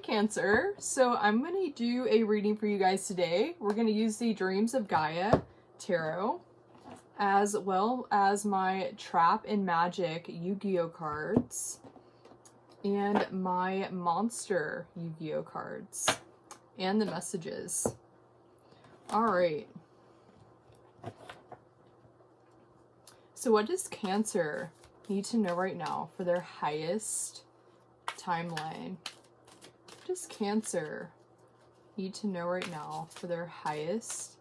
Cancer. So I'm going to do a reading for you guys today. We're going to use the Dreams of Gaia Tarot, as well as my Trap and Magic Yu-Gi-Oh cards, and my Monster Yu-Gi-Oh cards, and the messages. Alright. So what does Cancer need to know right now for their highest timeline? What does Cancer need to know right now for their highest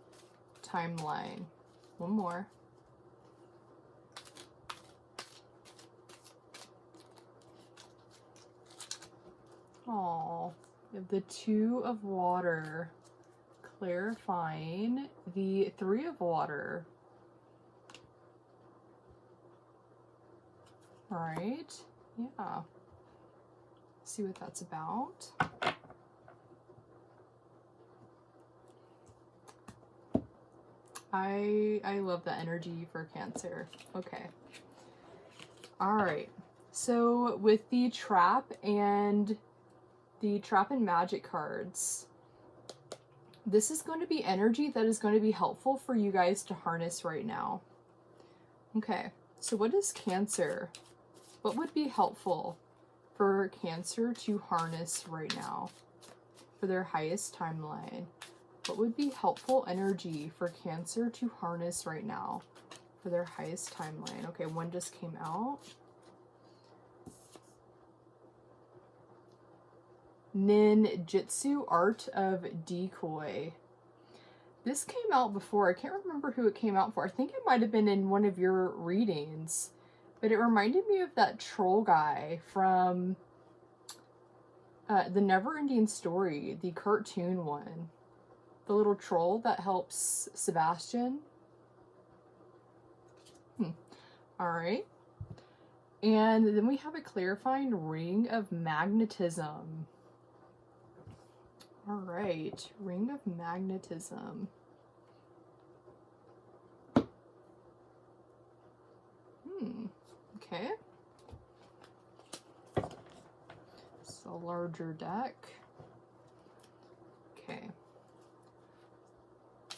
timeline? One more. Oh, we have the Two of Water clarifying the Three of Water. All right, yeah. See what that's about. I love the energy for Cancer. Okay. All right. So with the Trap and Magic cards, this is going to be energy that is going to be helpful for you guys to harness right now. Okay. So what is Cancer? What would be helpful for Cancer to harness right now for their highest timeline? What would be helpful energy for Cancer to harness right now for their highest timeline? Okay, one just came out. Ninjutsu, Art of Decoy. This came out before. I can't remember who it came out for. I think it might have been in one of your readings. But it reminded me of that troll guy from the Never-Ending Story, the cartoon one. The little troll that helps Sebastian. Alright. And then we have a clarifying Ring of Magnetism. Alright, Ring of Magnetism. Okay. It's a larger deck. Okay.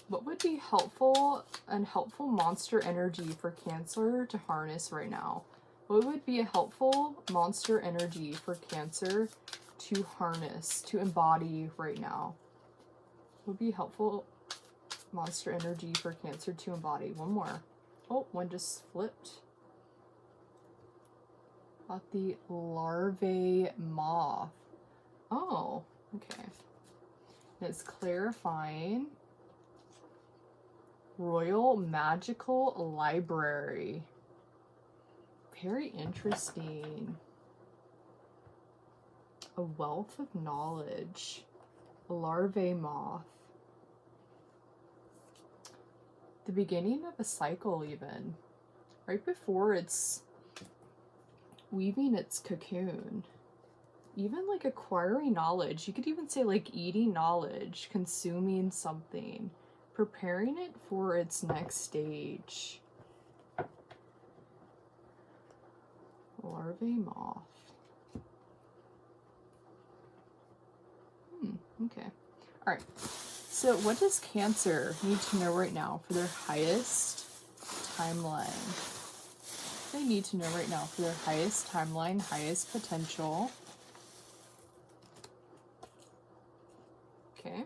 What would be helpful and helpful monster energy for Cancer to harness right now? What would be a helpful monster energy for Cancer to harness, to embody right now? What would be helpful monster energy for Cancer to embody? One more. Oh, one just flipped. About the larvae moth. Oh, okay. And it's clarifying Royal Magical Library. Very interesting. A wealth of knowledge. A larvae moth. The beginning of a cycle even. Right before it's weaving its cocoon. Even like acquiring knowledge. You could even say like eating knowledge, consuming something, preparing it for its next stage. Larvae moth. Okay. Alright. So what does Cancer need to know right now for their highest timeline? They need to know right now for their highest timeline, highest potential. Okay.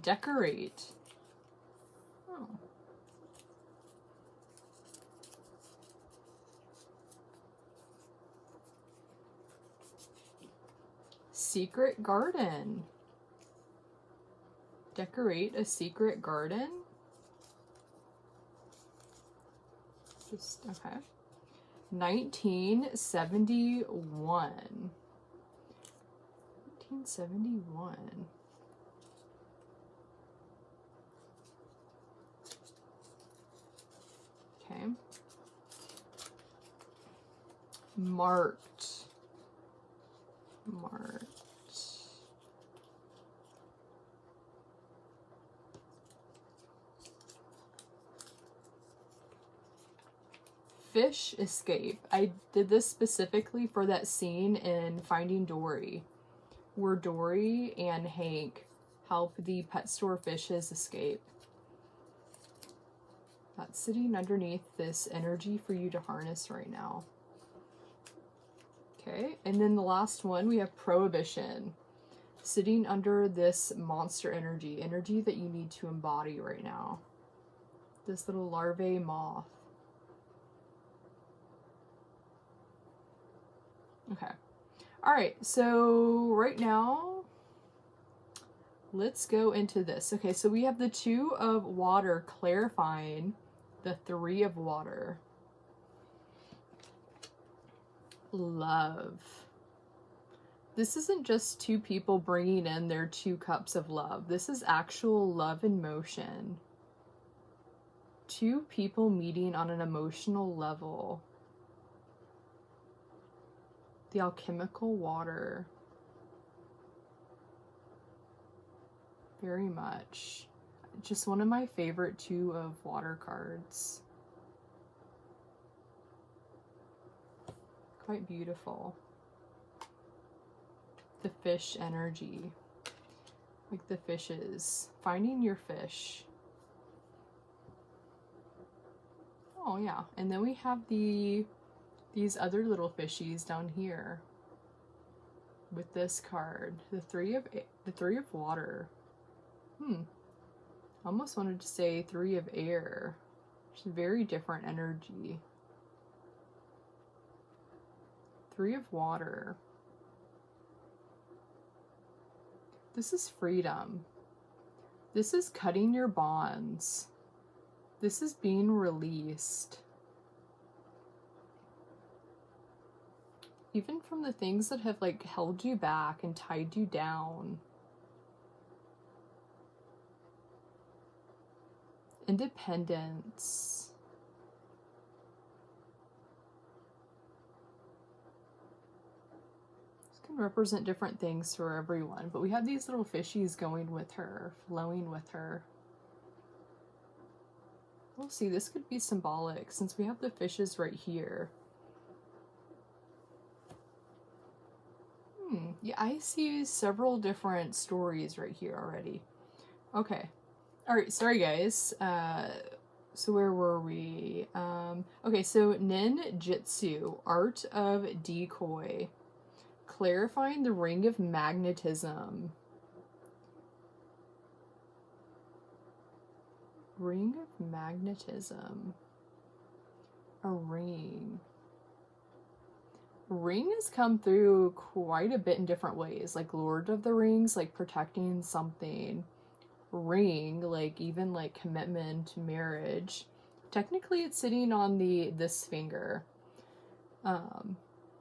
Decorate. Oh. Secret garden. Decorate a secret garden. Just, okay. 1971. 1971. Okay. Marked. fish escape. I did this specifically for that scene in Finding Dory, where Dory and Hank help the pet store fishes escape. That's sitting underneath this energy for you to harness right now. Okay, and then the last one, we have prohibition. Sitting under this monster energy that you need to embody right now. This little larvae moth. Okay. All right, so right now, let's go into this. Okay, so we have the 2 of water clarifying the 3 of water. Love. This isn't just 2 people bringing in their 2 cups of love. This is actual love in motion. 2 people meeting on an emotional level. The alchemical water. Very much. Just one of my favorite 2 of water cards. Quite beautiful. The fish energy. Like the fishes. Finding your fish. Oh yeah. And then we have these other little fishies down here. With this card. The 3 of water. I almost wanted to say 3 of air. Which is very different energy. 3 of water. This is freedom. This is cutting your bonds. This is being released. Even from the things that have like held you back and tied you down. Independence. Represent different things for everyone, but we have these little fishies going with her, flowing with her. We'll see, this could be symbolic since we have the fishes right here. Yeah, I see several different stories right here already. Okay. Alright, sorry guys. So where were we? Okay, so ninjutsu, art of decoy. Clarifying the ring of magnetism. Ring of magnetism. A ring. Ring has come through quite a bit in different ways. Like Lord of the Rings, like protecting something. Ring, like even like commitment, marriage. Technically it's sitting on this finger.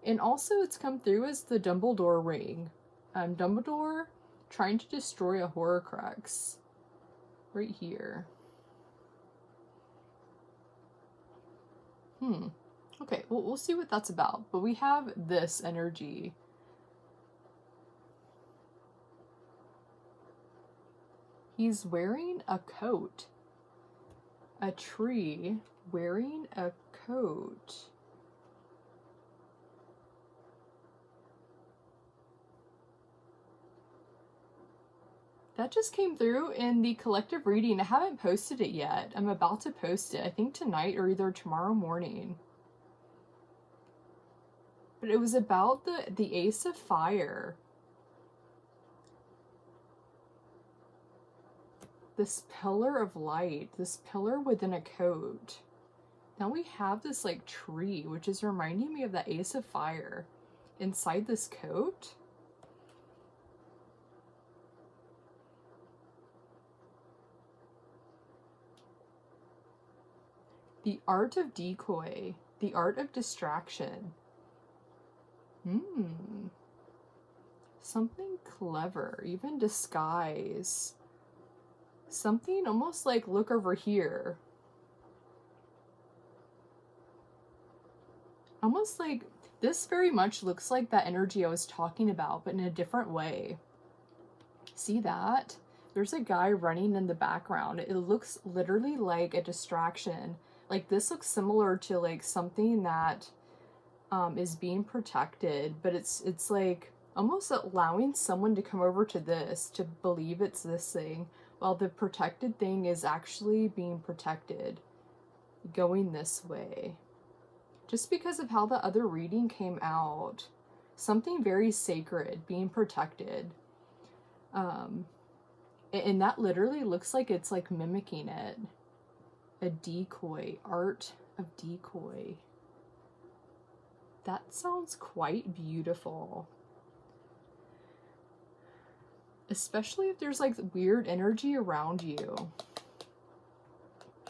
And also it's come through as the Dumbledore ring. Dumbledore trying to destroy a Horcrux. Right here. Okay, well, we'll see what that's about. But we have this energy. He's wearing a coat. A tree wearing a coat. That just came through in the collective reading. I haven't posted it yet. I'm about to post it, I think tonight or either tomorrow morning. But it was about the Ace of Fire. This pillar of light, this pillar within a coat. Now we have this like tree, which is reminding me of the Ace of Fire inside this coat. The art of decoy, the art of distraction. Something clever, even disguise. Something almost like look over here. Almost like this very much looks like that energy I was talking about, but in a different way. See that? There's a guy running in the background. It looks literally like a distraction, Like this looks similar to like something that is being protected, but it's like almost allowing someone to come over to this to believe it's this thing, while the protected thing is actually being protected, going this way. Just because of how the other reading came out, something very sacred being protected. And that literally looks like it's like mimicking it. A decoy, art of decoy. That sounds quite beautiful. Especially if there's like weird energy around you.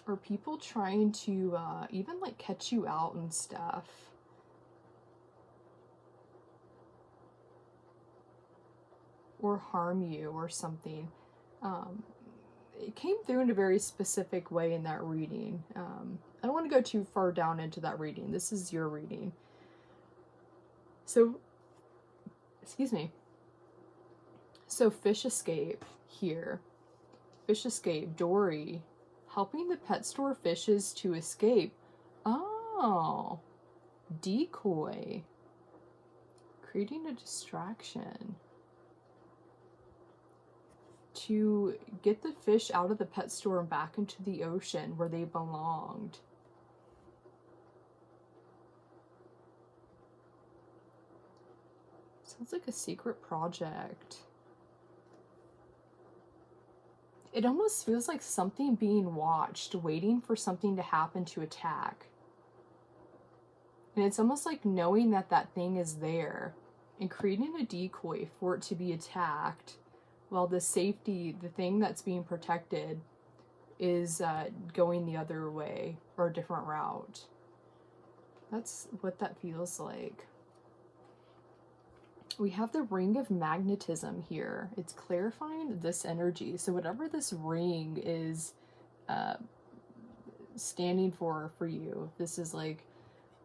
Or people trying to even like catch you out and stuff. Or harm you or something. It came through in a very specific way in that reading. I don't want to go too far down into that reading. This is your reading. So, excuse me. So fish escape here. Fish escape, Dory. Helping the pet store fishes to escape. Oh. Decoy. Creating a distraction. To get the fish out of the pet store and back into the ocean where they belonged. Sounds like a secret project. It almost feels like something being watched, waiting for something to happen to attack. And it's almost like knowing that that thing is there and creating a decoy for it to be attacked, while the safety, the thing that's being protected, is going the other way or a different route. That's what that feels like. We have the ring of magnetism here. It's clarifying this energy. So whatever this ring is standing for you, if this is like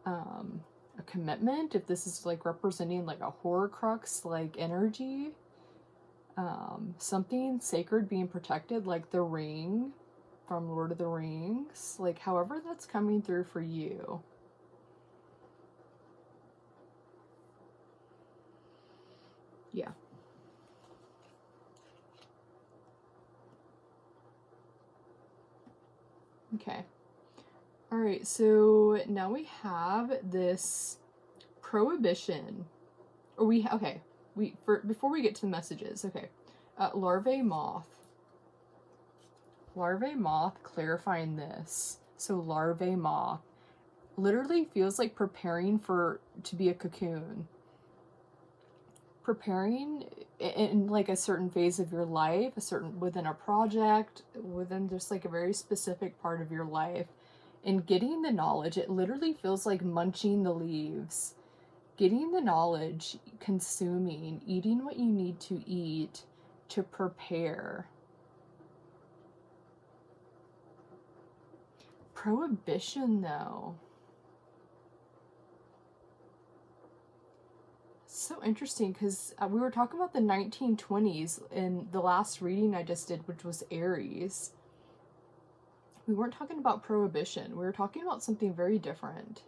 a commitment, if this is like representing like a Horcrux like energy, something sacred being protected, like the ring from Lord of the Rings, like however that's coming through for you. Yeah. Okay. All right, so now we have this prohibition, or before we get to the messages, okay, larvae moth clarifying this. So larvae moth literally feels like preparing to be a cocoon, preparing in like a certain phase of your life, within a project, within just like a very specific part of your life, and getting the knowledge. It literally feels like munching the leaves, getting the knowledge, consuming, eating what you need to eat to prepare. Prohibition, though. So interesting, because we were talking about the 1920s in the last reading I just did, which was Aries. We weren't talking about prohibition. We were talking about something very different.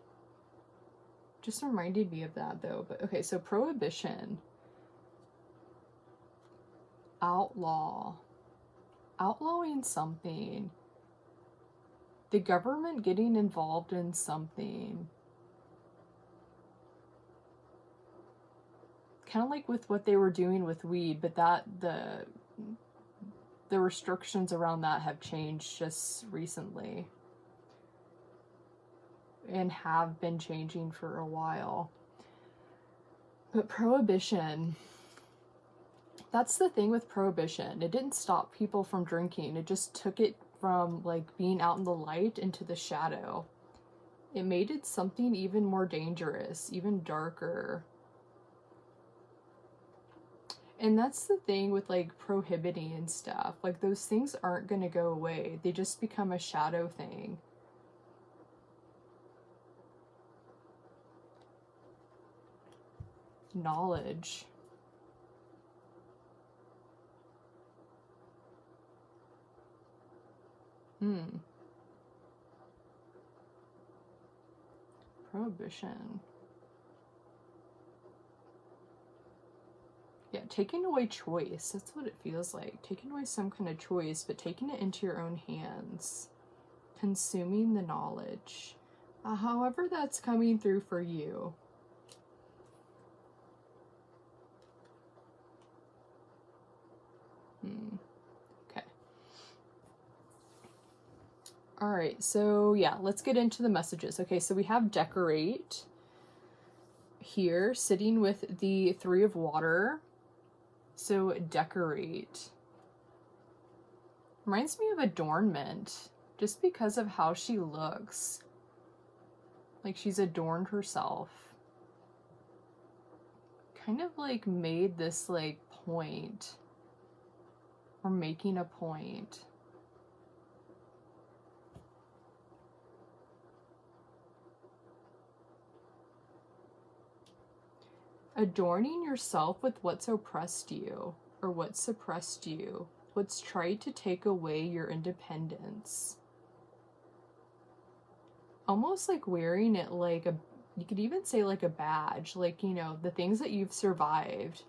Just reminded me of that, though. But okay, so prohibition. Outlaw. Outlawing something. The government getting involved in something. Kind of like with what they were doing with weed, but that the restrictions around that have changed just recently. And have been changing for a while. But prohibition, that's the thing with prohibition. It didn't stop people from drinking. It just took it from like being out in the light into the shadow. It made it something even more dangerous, even darker. And that's the thing with like prohibiting and stuff. Like those things aren't going to go away. They just become a shadow thing. Knowledge. Prohibition. Yeah, taking away choice. That's what it feels like. Taking away some kind of choice, but taking it into your own hands. Consuming the knowledge. However that's coming through for you. Okay. All right, so yeah, let's get into the messages. Okay, so we have decorate here, sitting with the 3 of water. So decorate. Reminds me of adornment, just because of how she looks. Like she's adorned herself. Kind of like made this like point. Or making a point. Adorning yourself with what's oppressed you, or what suppressed you, what's tried to take away your independence. Almost like wearing it like a, you could even say like a badge, like, you know, the things that you've survived.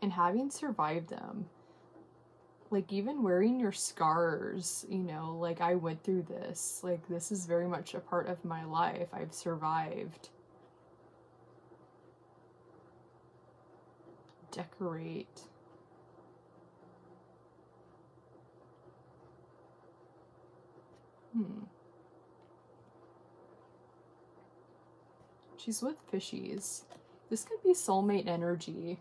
And having survived them. Like even wearing your scars, you know, like I went through this. Like this is very much a part of my life. I've survived. Decorate. She's with fishies. This could be soulmate energy.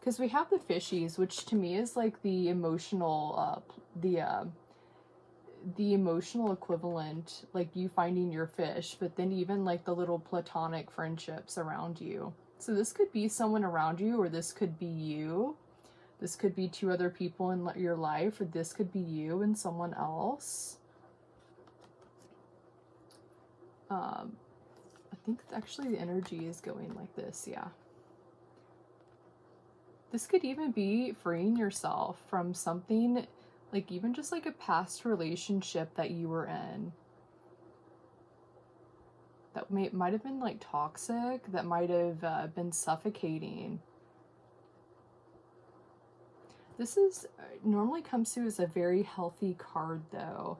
Because we have the fishies, which to me is like the emotional, the emotional equivalent, like you finding your fish, but then even like the little platonic friendships around you. So this could be someone around you, or this could be you. This could be 2 other people in your life, or this could be you and someone else. I think actually the energy is going like this, yeah. This could even be freeing yourself from something, like even just like a past relationship that you were in. That might have been like toxic, that might have been suffocating. This is normally comes through as a very healthy card though.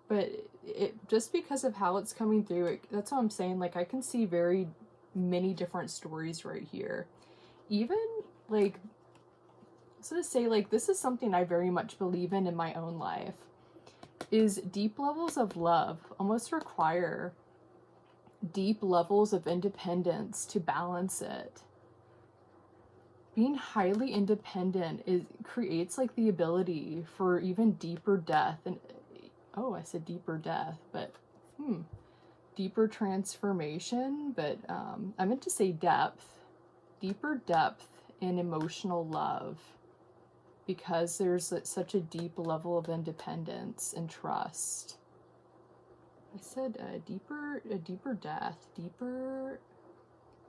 But it just because of how it's coming through, that's what I'm saying. Like I can see very many different stories right here. Even like, so to say, like this is something I very much believe in my own life, is deep levels of love almost require deep levels of independence to balance it. Being highly independent creates like the ability for even deeper depth, and oh, I said deeper death, but deeper transformation, but I meant to say depth. Deeper depth in emotional love, because there's such a deep level of independence and trust. I said a deeper depth, deeper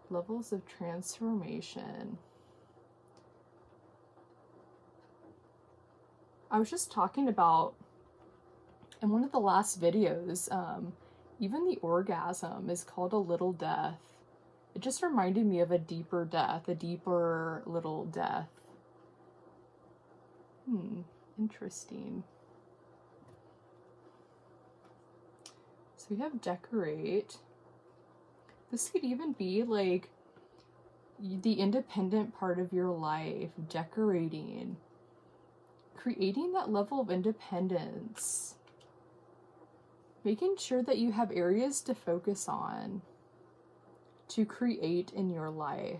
levels of transformation. I was just talking about in one of the last videos, even the orgasm is called a little death. It just reminded me of a deeper death, a deeper little death. Interesting. So we have decorate. This could even be like the independent part of your life, decorating, creating that level of independence, making sure that you have areas to focus on, to create in your life.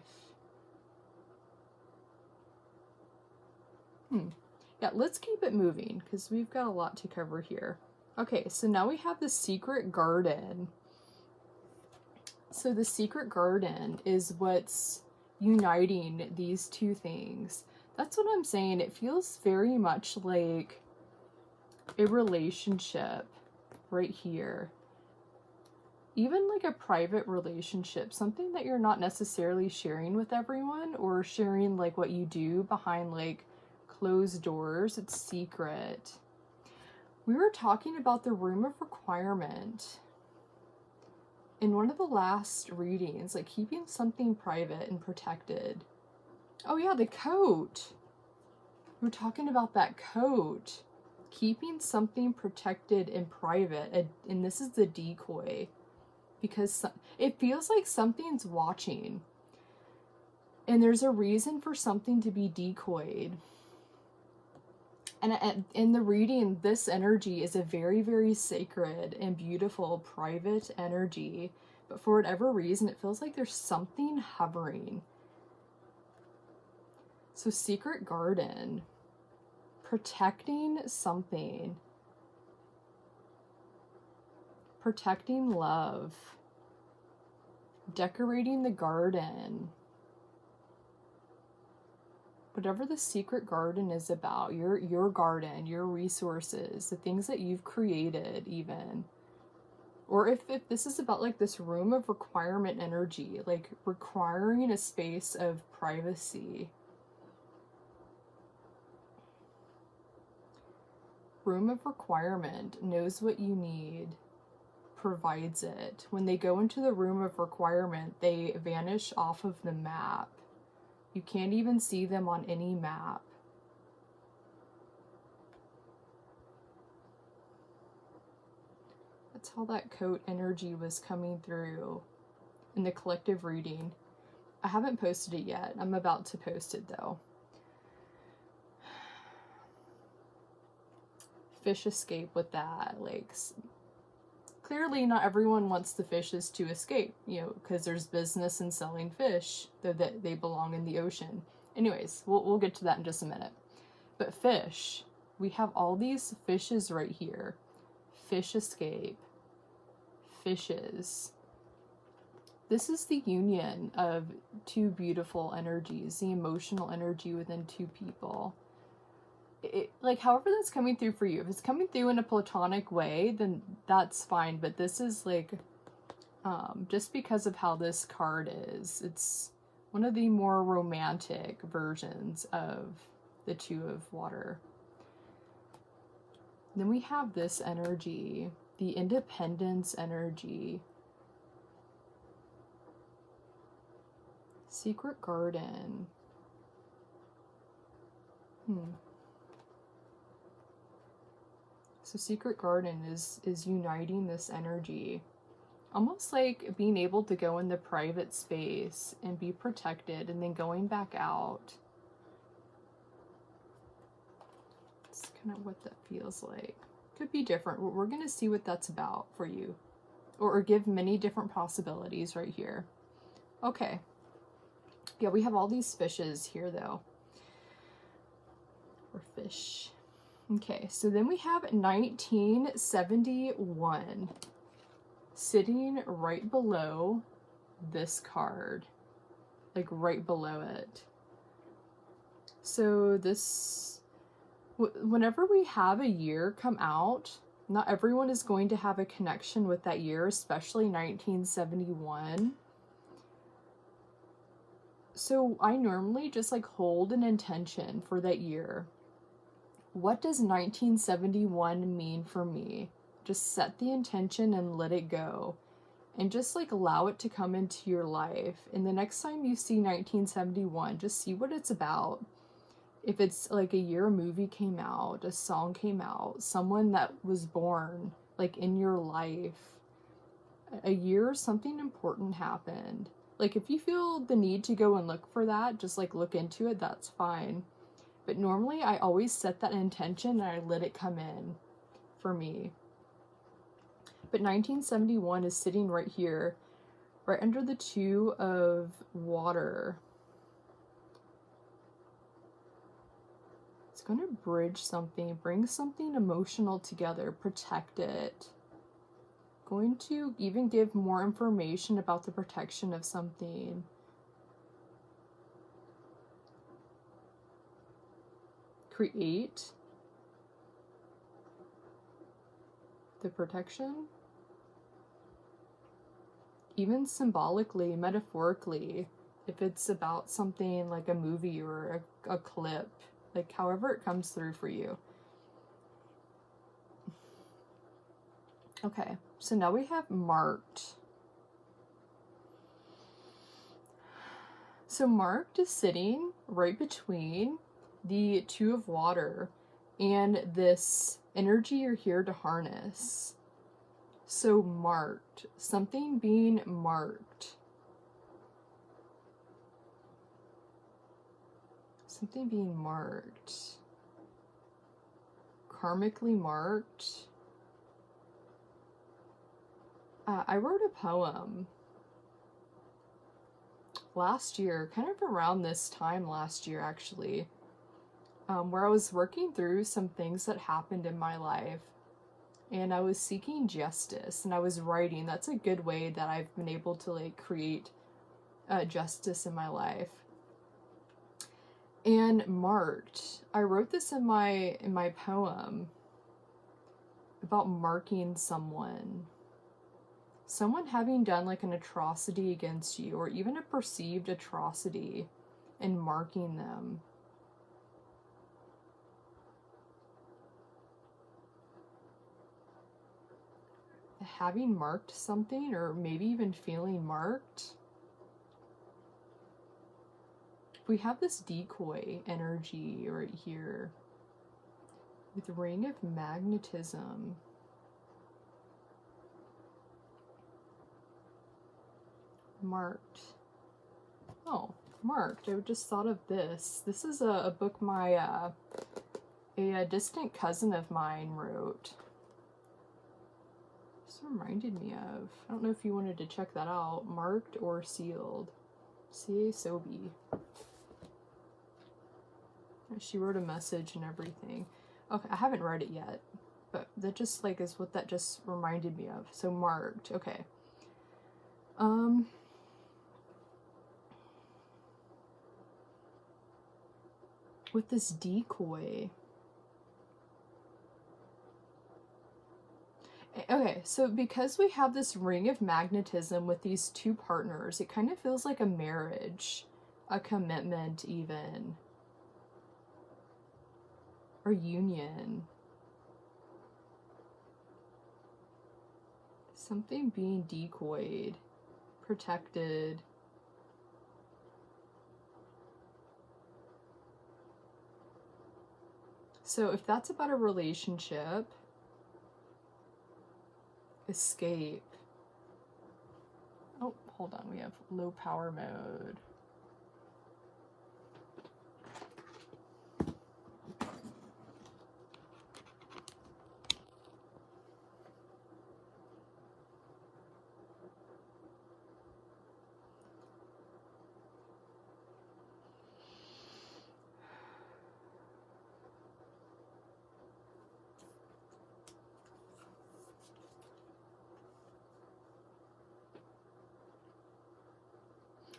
Yeah, let's keep it moving because we've got a lot to cover here. Okay, so now we have the secret garden. So the secret garden is what's uniting these 2 things. That's what I'm saying. It feels very much like a relationship right here. Even like a private relationship, something that you're not necessarily sharing with everyone, or sharing like what you do behind like closed doors. It's secret. We were talking about the room of requirement in one of the last readings, like keeping something private and protected. Oh yeah, the coat. We were talking about that coat. Keeping something protected and private, and this is the decoy, because it feels like something's watching, and there's a reason for something to be decoyed. And in the reading, this energy is a very, very sacred and beautiful private energy, but for whatever reason, it feels like there's something hovering. So secret garden. Protecting something. Protecting love. Decorating the garden. Whatever the secret garden is about, your garden, your resources, the things that you've created even. Or if this is about like this room of requirement energy, like requiring a space of privacy. Room of requirement knows what you need, provides it. When they go into the room of requirement, they vanish off of the map. You can't even see them on any map. That's how that coat energy was coming through in the collective reading. I haven't posted it yet. I'm about to post it though. Fish escape with that, like clearly not everyone wants the fishes to escape, you know, because there's business in selling fish, though that they belong in the ocean. Anyways, we'll get to that in just a minute. But fish, we have all these fishes right here. Fish escape, fishes. This is the union of two beautiful energies, the emotional energy within two people. Like, however that's coming through for you. If it's coming through in a platonic way, then that's fine. But this is like, just because of how this card is, it's one of the more romantic versions of the Two of Water. Then we have this energy, the independence energy. Secret garden. So secret garden is uniting this energy. Almost like being able to go in the private space and be protected and then going back out. It's kind of what that feels like. Could be different. We're going to see what that's about for you. Or give many different possibilities right here. Okay. Yeah, we have all these fishes here though. Or fish. Okay, so then we have 1971 sitting right below this card, like right below it. So this, whenever we have a year come out, not everyone is going to have a connection with that year, especially 1971. So I normally just like hold an intention for that year. What does 1971 mean for me? Just set the intention and let it go. And just like allow it to come into your life. And the next time you see 1971, just see what it's about. If it's like a year a movie came out, a song came out, someone that was born like in your life, a year something important happened. Like if you feel the need to go and look for that, just like look into it, that's fine. But normally I always set that intention and I let it come in for me. But 1971 is sitting right here, right under the Two of Water. It's going to bridge something, bring something emotional together, protect it. Going to even give more information about the protection of something. Create the protection, even symbolically, metaphorically, if it's about something like a movie or a clip, like however it comes through for you. Okay, so now we have marked. So marked is sitting right between the Two of Water and this energy you're here to harness. So marked, something being marked. Something being marked. Karmically marked. I wrote a poem last year, kind of around this time last year actually, where I was working through some things that happened in my life, and I was seeking justice, and I was writing. That's a good way that I've been able to like create justice in my life. And marked, I wrote this in my poem about marking someone having done like an atrocity against you, or even a perceived atrocity, and marking them. Having marked something, or maybe even feeling marked. We have this decoy energy right here with ring of magnetism. Marked. Oh, marked. I just thought of this. This is a book a distant cousin of mine wrote. This reminded me of, I don't know if you wanted to check that out. Marked or Sealed. C.A. Sobey. She wrote a message and everything. Okay, I haven't read it yet, but that just like is what that just reminded me of. So marked. Okay. With this decoy. Okay, so because we have this ring of magnetism with these two partners, it kind of feels like a marriage, a commitment even, or union. Something being decoyed, protected. So if that's about a relationship, escape. Oh, hold on, we have low power mode.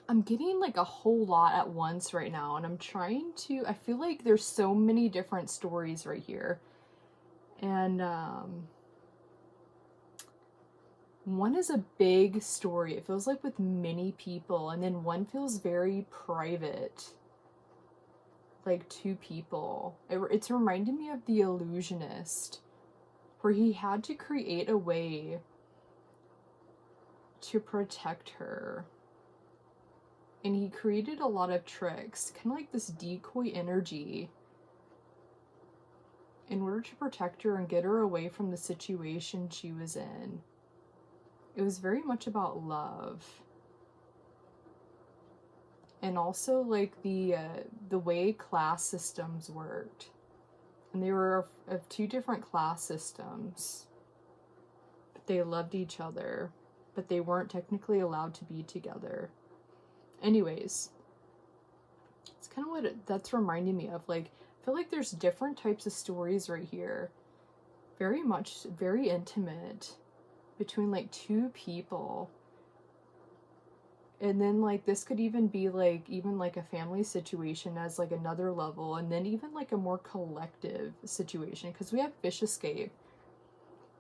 I'm getting like a whole lot at once right now, and I'm trying to, I feel like there's so many different stories right here. And one is a big story. It feels like with many people, and then one feels very private, like two people. It's reminding me of The Illusionist, where he had to create a way to protect her. And he created a lot of tricks, kind of like this decoy energy, in order to protect her and get her away from the situation she was in. It was very much about love. And also like the way class systems worked. And they were of two different class systems. But they loved each other, but they weren't technically allowed to be together. Anyways, it's kind of what that's reminding me of. Like, I feel like there's different types of stories right here. Very intimate between like two people. And then like this could even be like even like a family situation as like another level, and then even like a more collective situation, because we have fish escape,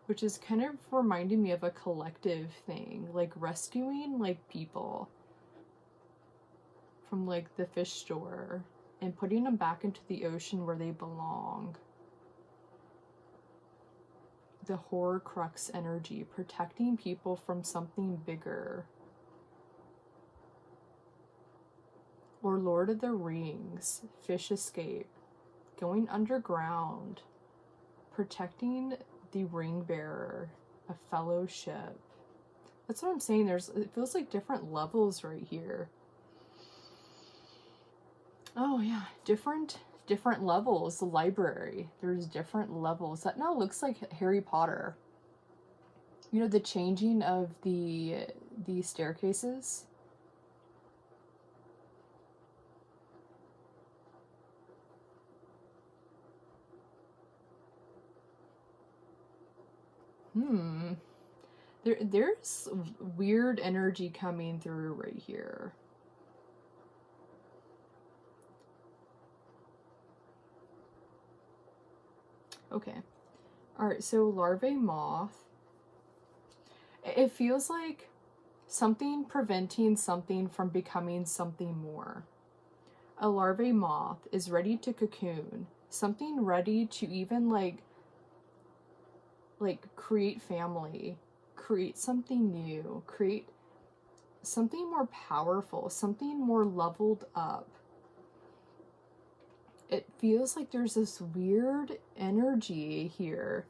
which is kind of reminding me of a collective thing, like rescuing like people from like the fish store and putting them back into the ocean where they belong. the Horcrux energy, protecting people from something bigger. Or Lord of the Rings, fish escape, going underground, protecting the ring bearer, a fellowship. That's what I'm saying. It feels like different levels right here. Oh yeah, different levels. The library, there's different levels. That now looks like Harry Potter. You know, the changing of the staircases. There's weird energy coming through right here. Okay. Alright, so larvae moth. It feels like something preventing something from becoming something more. A larvae moth is ready to cocoon. Something ready to even like create family, create something new, create something more powerful, something more leveled up. It feels like there's this weird energy here.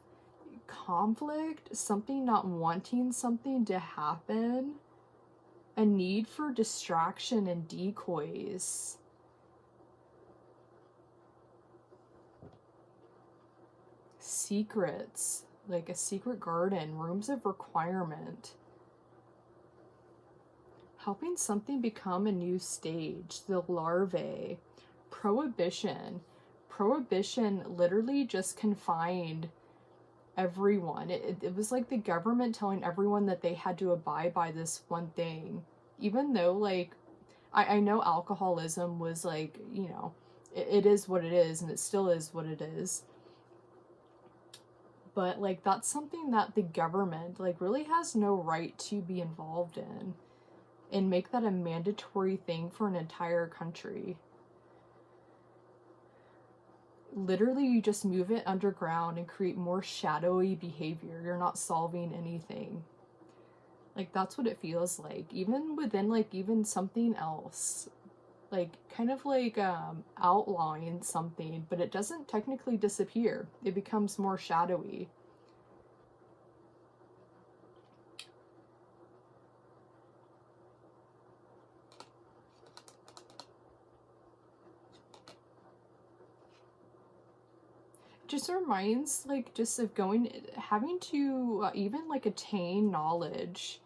Conflict, something not wanting something to happen, a need for distraction and decoys. Secrets, like a secret garden, rooms of requirement. Helping something become a new stage, the larvae. Prohibition. Prohibition literally just confined everyone. It was like the government telling everyone that they had to abide by this one thing. Even though, like, I know alcoholism was like, you know, it is what it is, and it still is what it is. But, like, that's something that the government, like, really has no right to be involved in. And make that a mandatory thing for an entire country. Literally, you just move it underground and create more shadowy behavior. You're not solving anything. Like, that's what it feels like. Even within, like, even something else. Like, kind of like outlawing something, but it doesn't technically disappear. It becomes more shadowy. Just reminds, like, just of having to even, like, attain knowledge.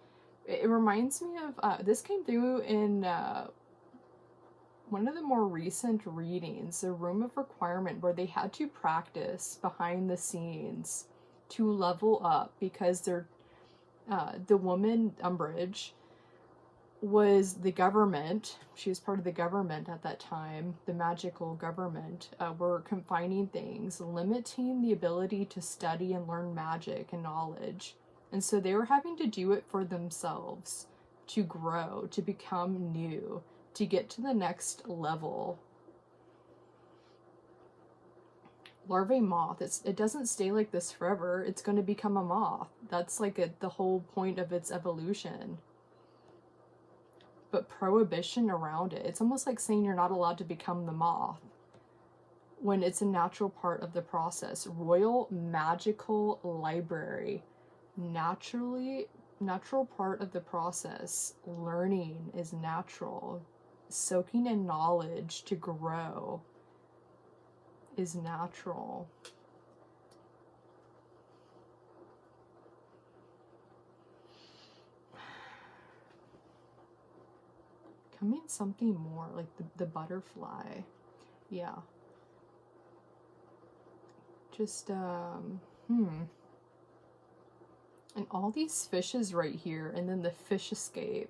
It reminds me of, this came through in one of the more recent readings, the Room of Requirement, where they had to practice behind the scenes to level up because they're, the woman, Umbridge, was the government. She was part of the government at that time, the magical government, were confining things, limiting the ability to study and learn magic and knowledge. And so they were having to do it for themselves, to grow, to become new, to get to the next level. Larvae moth, it doesn't stay like this forever. It's going to become a moth. That's like the whole point of its evolution. But prohibition around it. It's almost like saying you're not allowed to become the moth when it's a natural part of the process. Royal Magical Library. Natural part of the process. Learning is natural. Soaking in knowledge to grow is natural. Coming something more, like the butterfly. Yeah. Just, and all these fishes right here, and then the fish escape.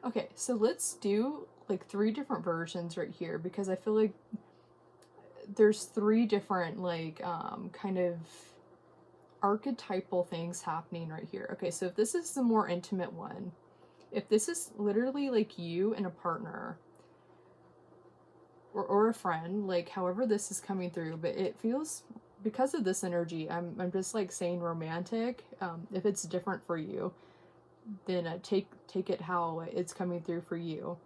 Okay, so let's do like 3 different versions right here, because I feel like there's 3 different, like, kind of archetypal things happening right here. Okay, so if this is the more intimate one, if this is literally like you and a partner or a friend, like however this is coming through, but it feels, because of this energy, I'm just like saying romantic. If it's different for you, then take it how it's coming through for you.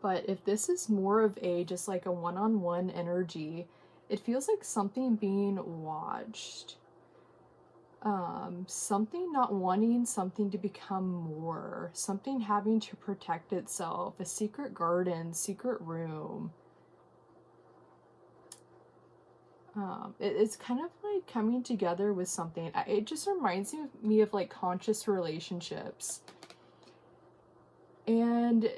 But if this is more of a just like a one-on-one energy, it feels like something being watched. Something not wanting something to become more, something having to protect itself, a secret garden, secret room. It's kind of like coming together with something. It just reminds me of like conscious relationships. And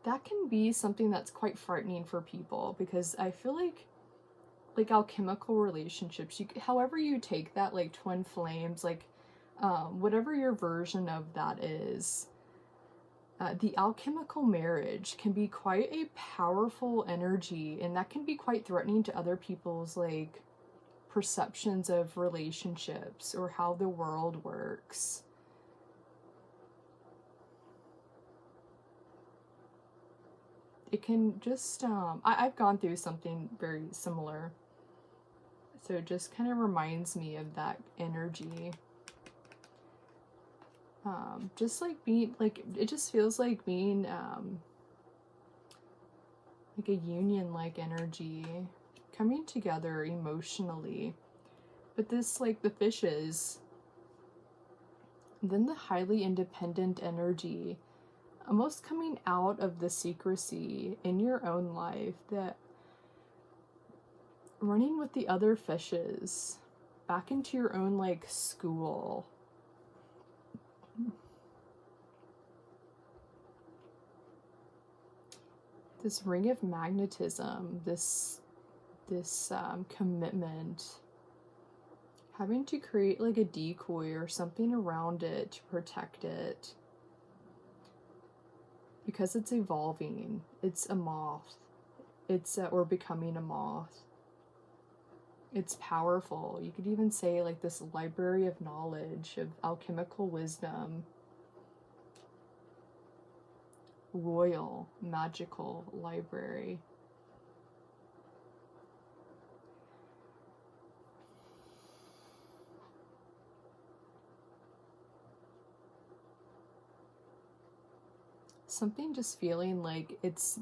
that can be something that's quite frightening for people, because I feel like alchemical relationships, however you take that, like twin flames, like whatever your version of that is, the alchemical marriage can be quite a powerful energy, and that can be quite threatening to other people's like perceptions of relationships or how the world works. It can just I've gone through something very similar, so it just kind of reminds me of that energy. Just like being like, it just feels like being like a union like energy coming together emotionally. But this, like the fishes, then the highly independent energy, almost coming out of the secrecy in your own life, that running with the other fishes back into your own like school. This ring of magnetism, this commitment, having to create like a decoy or something around it to protect it, because it's evolving. It's a moth. It's or becoming a moth. It's powerful. You could even say like this library of knowledge, of alchemical wisdom, royal magical library. Something just feeling like it's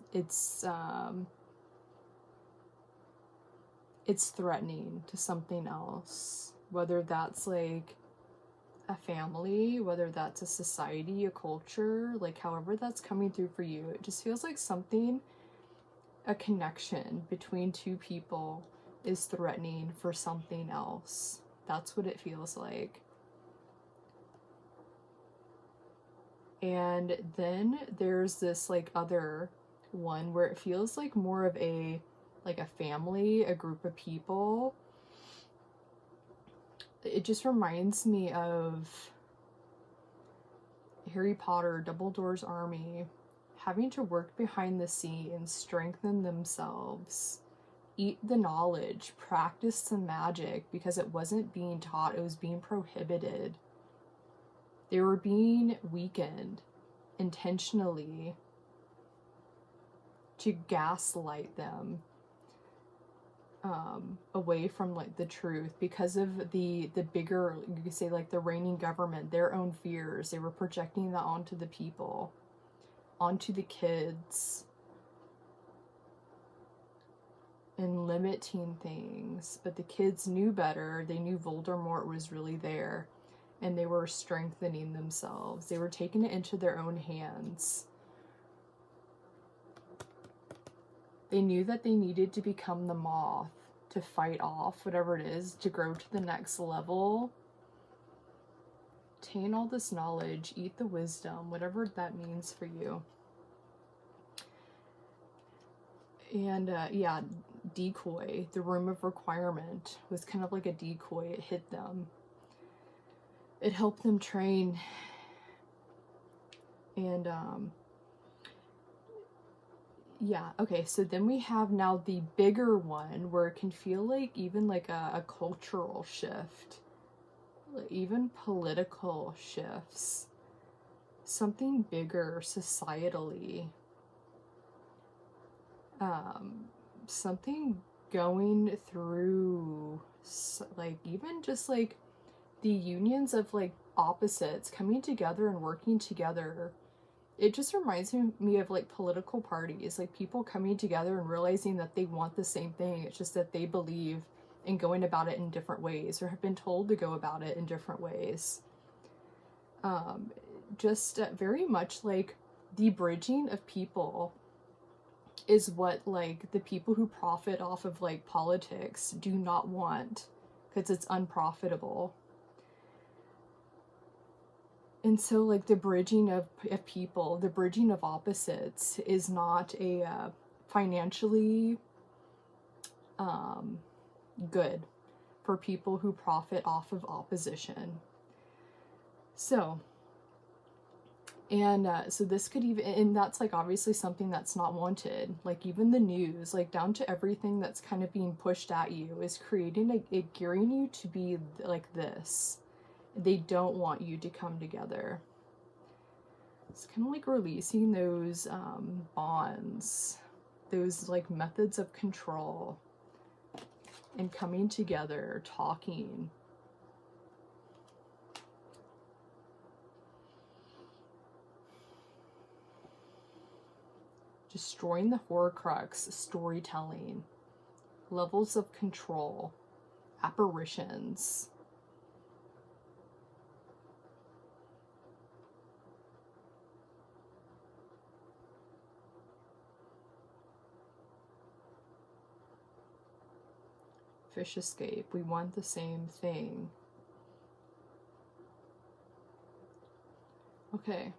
threatening to something else, whether that's like a family, whether that's a society, a culture, like however that's coming through for you. It just feels like something, a connection between two people is threatening for something else. That's what it feels like. And then there's this like other one where it feels like more of a family, a group of people. It just reminds me of Harry Potter, Dumbledore's army, having to work behind the scenes, strengthen themselves, eat the knowledge, practice the magic, because it wasn't being taught, it was being prohibited. They were being weakened intentionally to gaslight them away from like the truth, because of the bigger, you could say like the reigning government, their own fears. They were projecting that onto the people, onto the kids, and limiting things. But the kids knew better. They knew Voldemort was really there, and they were strengthening themselves. They were taking it into their own hands. They knew that they needed to become the moth to fight off whatever it is, to grow to the next level. Attain all this knowledge, eat the wisdom, whatever that means for you. And yeah, decoy, the room of requirement was kind of like a decoy. It hit them. It helped them train. And yeah, okay, so then we have now the bigger one where it can feel like even like a cultural shift. even political shifts, something bigger societally, something going through, like, even just like the unions of like opposites coming together and working together. It just reminds me of like political parties, like people coming together and realizing that they want the same thing. It's just that they believe in going about it in different ways, or have been told to go about it in different ways. Just very much like the bridging of people is what like the people who profit off of like politics do not want, because it's unprofitable. And so like the bridging of people, the bridging of opposites is not a financially good for people who profit off of opposition. So, and so this could even, and that's like obviously something that's not wanted. Like even the news, like down to everything that's kind of being pushed at you is creating it gearing you to be like this. They don't want you to come together. It's kind of like releasing those bonds, those like methods of control, and coming together, talking. Destroying the Horcrux, storytelling, levels of control, apparitions. Fish escape. We want the same thing. Okay.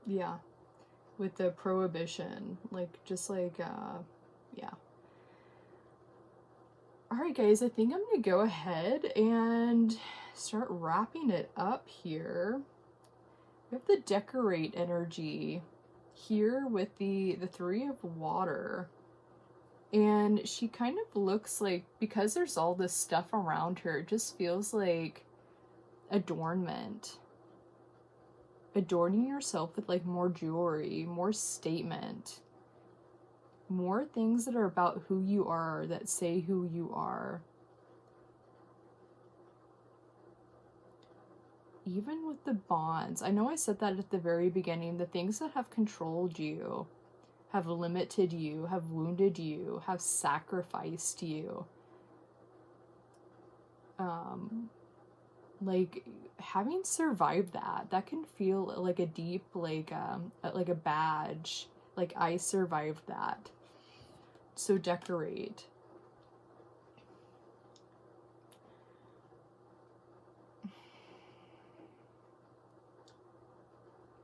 Yeah. With the prohibition. Like, just like, yeah. Alright, guys, I think I'm gonna go ahead and start wrapping it up here. We have the decorate energy here with the Three of Water. And she kind of looks like, because there's all this stuff around her, it just feels like adornment. Adorning yourself with like more jewelry, more statement, more things that are about who you are, that say who you are. Even with the bonds, I know I said that at the very beginning, the things that have controlled you, have limited you, have wounded you, have sacrificed you. Like having survived that can feel like a deep, like a badge. Like I survived that. So decorate.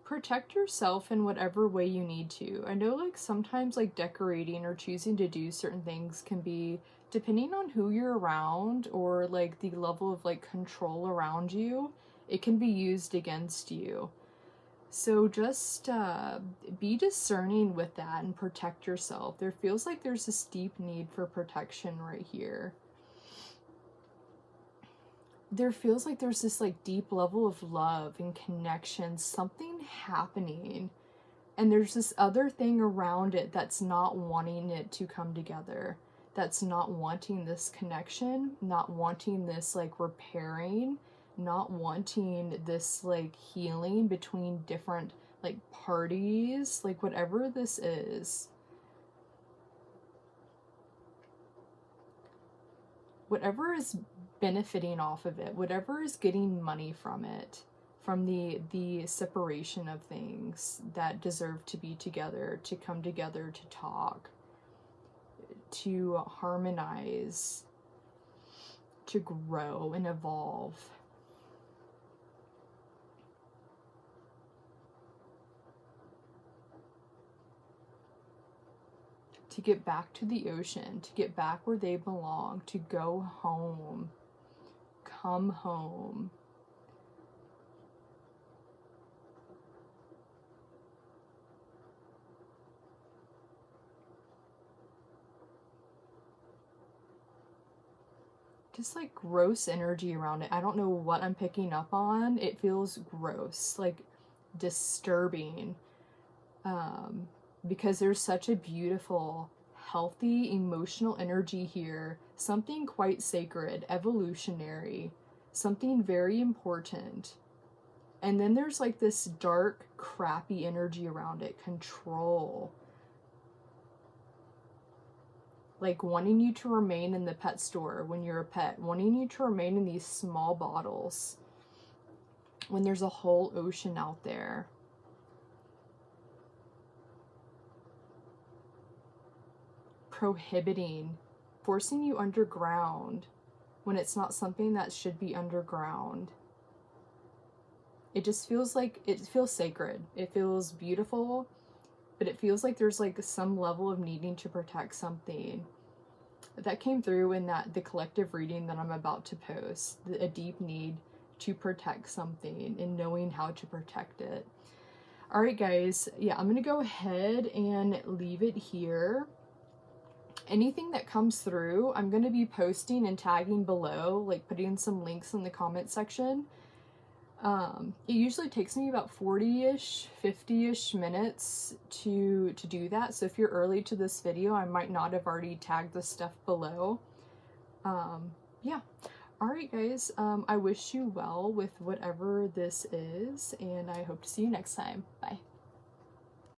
Protect yourself in whatever way you need to. I know like sometimes like decorating or choosing to do certain things can be, depending on who you're around or like the level of like control around you, it can be used against you. So just be discerning with that and protect yourself. There feels like there's this deep need for protection right here. There feels like there's this like deep level of love and connection, something happening, and there's this other thing around it that's not wanting it to come together, that's not wanting this connection, not wanting this like repairing, not wanting this like healing between different like parties, like whatever this is. Whatever is benefiting off of it, whatever is getting money from it, from the separation of things that deserve to be together, to come together, to talk, to harmonize, to grow and evolve. To get back to the ocean, to get back where they belong, to go home, come home. this like gross energy around it. I don't know what I'm picking up on. It feels gross, like disturbing, because there's such a beautiful, healthy, emotional energy here. Something quite sacred, evolutionary, something very important. And then there's like this dark, crappy energy around it, control. Like wanting you to remain in the pet store when you're a pet, wanting you to remain in these small bottles when there's a whole ocean out there. Prohibiting, forcing you underground when it's not something that should be underground. It just feels like, it feels sacred. It feels beautiful, but it feels like there's like some level of needing to protect something. That came through in the collective reading that I'm about to post. A deep need to protect something and knowing how to protect it. All right, guys. Yeah, I'm going to go ahead and leave it here. Anything that comes through, I'm going to be posting and tagging below, like putting some links in the comment section. It usually takes me about 40-ish, 50-ish minutes to do that. So if you're early to this video, I might not have already tagged the stuff below. Yeah. All right, guys. I wish you well with whatever this is, and I hope to see you next time. Bye.